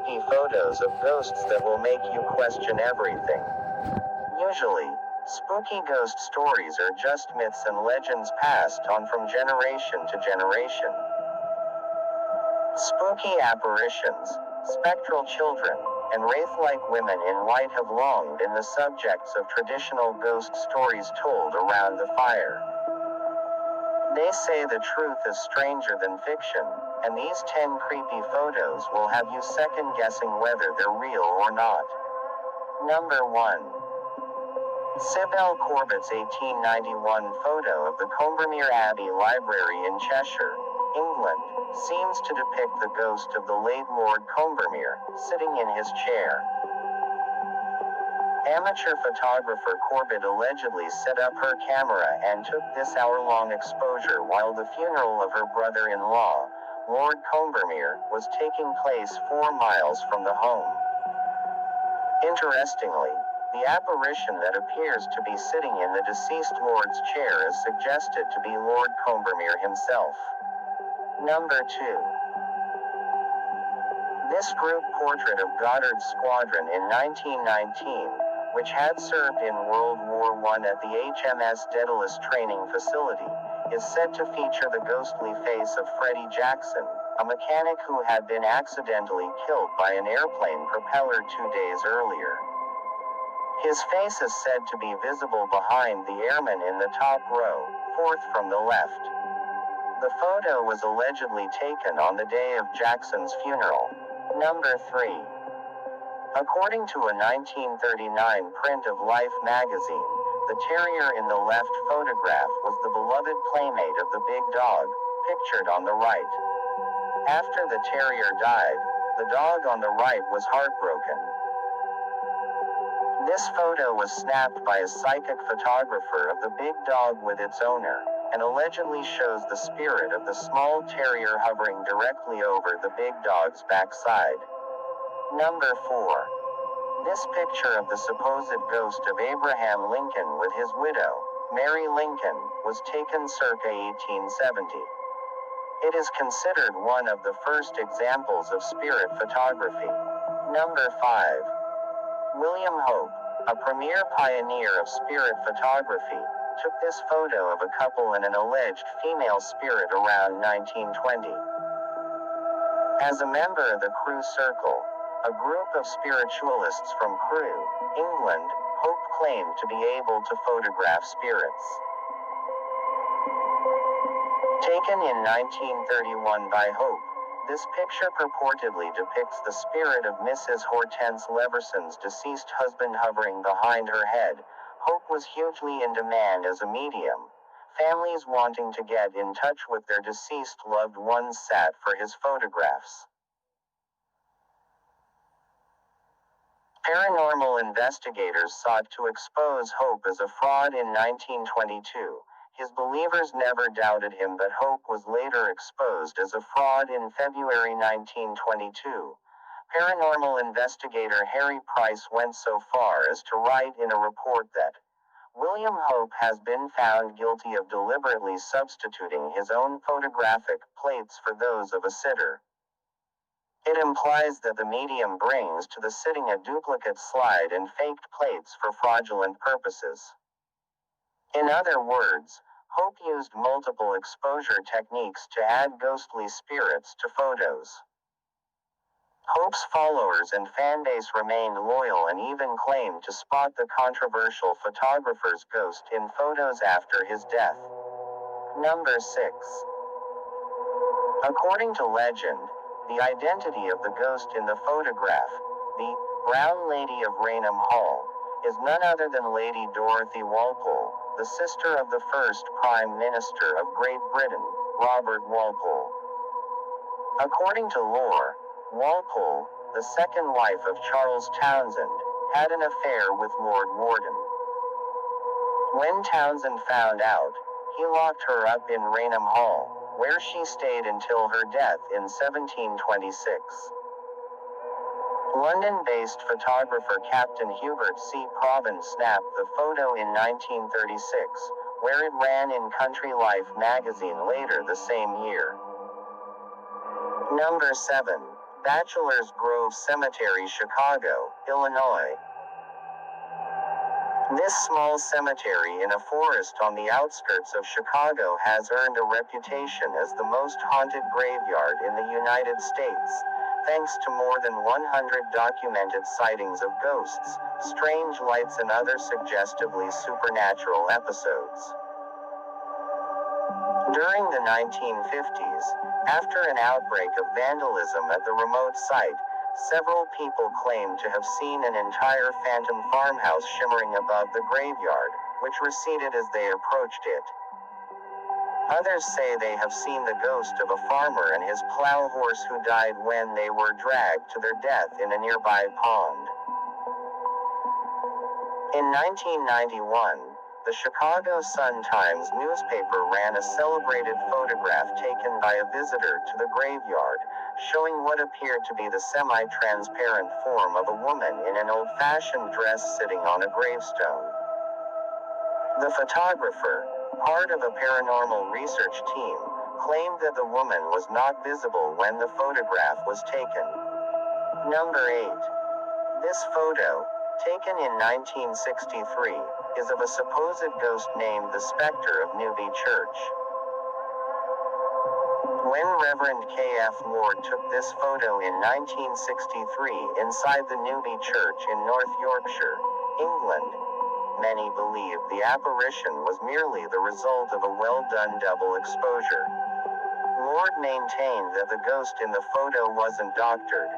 creepy photos of ghosts that will make you question everything. Usually, spooky ghost stories are just myths and legends passed on from generation to generation. Spooky apparitions, spectral children, and wraith-like women in white have long been the subjects of traditional ghost stories told around the fire. They say the truth is stranger than fiction, and these 10 creepy photos will have you second-guessing whether they're real or not. Number 1. Sybil Corbett's 1891 photo of the Combermere Abbey Library in Cheshire, England, seems to depict the ghost of the late Lord Combermere, sitting in his chair. Amateur photographer Corbett allegedly set up her camera and took this hour-long exposure while the funeral of her brother-in-law, Lord Combermere, was taking place 4 miles from the home. Interestingly, the apparition that appears to be sitting in the deceased Lord's chair is suggested to be Lord Combermere himself. Number 2. This group portrait of Goddard's squadron in 1919, which had served in World War I at the HMS Daedalus training facility, is said to feature the ghostly face of Freddie Jackson, a mechanic who had been accidentally killed by an airplane propeller 2 days earlier. His face is said to be visible behind the airman in the top row, 4th from the left. The photo was allegedly taken on the day of Jackson's funeral. Number 3. According to a 1939 print of Life magazine, the terrier in the left photograph was the beloved playmate of the big dog, pictured on the right. After the terrier died, the dog on the right was heartbroken. This photo was snapped by a psychic photographer of the big dog with its owner, and allegedly shows the spirit of the small terrier hovering directly over the big dog's backside. Number 4. This picture of the supposed ghost of Abraham Lincoln with his widow, Mary Lincoln, was taken circa 1870. It is considered one of the first examples of spirit photography. Number 5. William Hope, a premier pioneer of spirit photography, took this photo of a couple and an alleged female spirit around 1920. As a member of the Crewe Circle, a group of spiritualists from Crewe, England, Hope claimed to be able to photograph spirits. Taken in 1931 by Hope, this picture purportedly depicts the spirit of Mrs. Hortense Leverson's deceased husband hovering behind her head. Hope was hugely in demand as a medium. Families wanting to get in touch with their deceased loved ones sat for his photographs. Paranormal investigators sought to expose Hope as a fraud in 1922. His believers never doubted him, but Hope was later exposed as a fraud in February 1922. Paranormal investigator Harry Price went so far as to write in a report that William Hope has been found guilty of deliberately substituting his own photographic plates for those of a sitter. It implies that the medium brings to the sitting a duplicate slide and faked plates for fraudulent purposes. In other words, Hope used multiple exposure techniques to add ghostly spirits to photos. Hope's followers and fanbase remained loyal and even claimed to spot the controversial photographer's ghost in photos after his death. Number 6. According to legend, the identity of the ghost in the photograph, the Brown Lady of Raynham Hall, is none other than Lady Dorothy Walpole, the sister of the first Prime Minister of Great Britain, Robert Walpole. According to lore, Walpole, the second wife of Charles Townshend, had an affair with Lord Warden. When Townshend found out, he locked her up in Raynham Hall, where she stayed until her death in 1726. London-based photographer Captain Hubert C. Provan snapped the photo in 1936, where it ran in Country Life magazine later the same year. Number 7. Bachelors Grove Cemetery, Chicago, Illinois. This small cemetery in a forest on the outskirts of Chicago has earned a reputation as the most haunted graveyard in the United States, thanks to more than 100 documented sightings of ghosts, strange lights and other suggestively supernatural episodes. During the 1950s, after an outbreak of vandalism at the remote site, several people claimed to have seen an entire phantom farmhouse shimmering above the graveyard, which receded as they approached it. Others say they have seen the ghost of a farmer and his plow horse who died when they were dragged to their death in a nearby pond. In 1991, the Chicago Sun-Times newspaper ran a celebrated photograph taken by a visitor to the graveyard, showing what appeared to be the semi-transparent form of a woman in an old-fashioned dress sitting on a gravestone. The photographer, part of a paranormal research team, claimed that the woman was not visible when the photograph was taken. Number 8. This photo, taken in 1963, is of a supposed ghost named the Spectre of Newby Church. When Reverend K.F. Ward took this photo in 1963 inside the Newby Church in North Yorkshire, England, many believe the apparition was merely the result of a well-done double exposure. Ward maintained that the ghost in the photo wasn't doctored.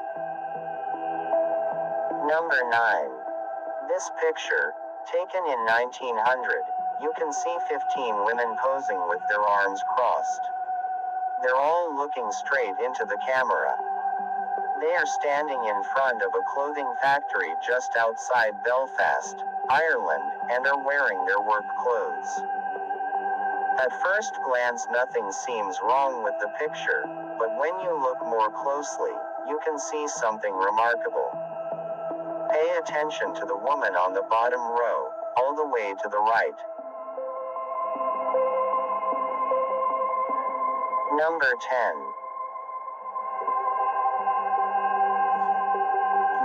Number 9. This picture, taken in 1900, you can see 15 women posing with their arms crossed. They're all looking straight into the camera. They are standing in front of a clothing factory just outside Belfast, Ireland, and are wearing their work clothes. At first glance nothing seems wrong with the picture, but when you look more closely, you can see something remarkable. Pay attention to the woman on the bottom row, all the way to the right. Number 10.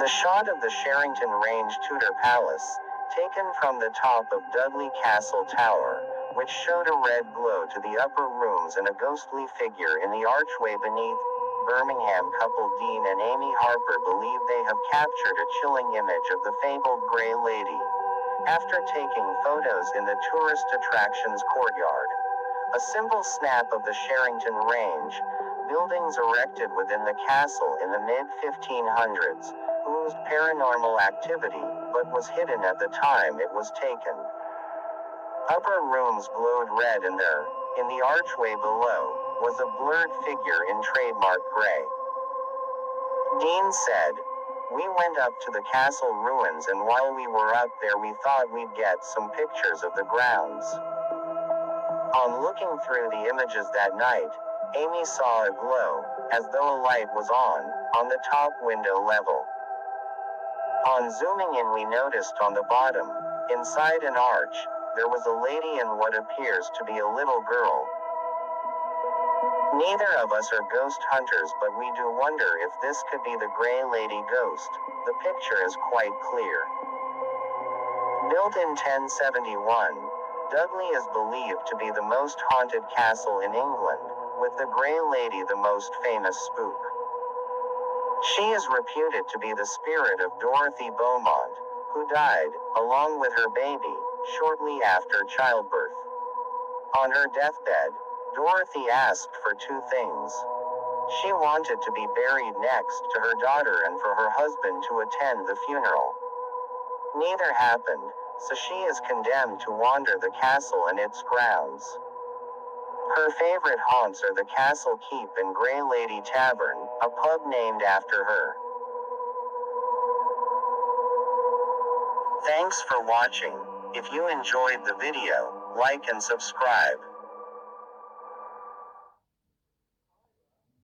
The shot of the Sherrington Range Tudor Palace, taken from the top of Dudley Castle Tower, which showed a red glow to the upper rooms and a ghostly figure in the archway beneath. Birmingham couple Dean and Amy Harper believe they have captured a chilling image of the fabled Grey Lady, after taking photos in the tourist attractions courtyard. A simple snap of the Sherrington Range, buildings erected within the castle in the mid-1500s, oozed paranormal activity, but was hidden at the time it was taken. Upper rooms glowed red and there, in the archway below, was a blurred figure in trademark gray. Dean said, "We went up to the castle ruins and while we were up there we thought we'd get some pictures of the grounds. On looking through the images that night, Amy saw a glow, as though a light was on the top window level. On zooming in we noticed on the bottom, inside an arch, there was a lady and what appears to be a little girl. Neither of us are ghost hunters but we do wonder if this could be the Grey Lady ghost. The picture is quite clear." Built in 1071, Dudley is believed to be the most haunted castle in England, with the Grey Lady the most famous spook. She is reputed to be the spirit of Dorothy Beaumont, who died, along with her baby, shortly after childbirth. On her deathbed, Dorothy asked for two things. She wanted to be buried next to her daughter and for her husband to attend the funeral. Neither happened, so she is condemned to wander the castle and its grounds. Her favorite haunts are the Castle Keep and Grey Lady Tavern, a pub named after her. Thanks for watching. If you enjoyed the video, like and subscribe.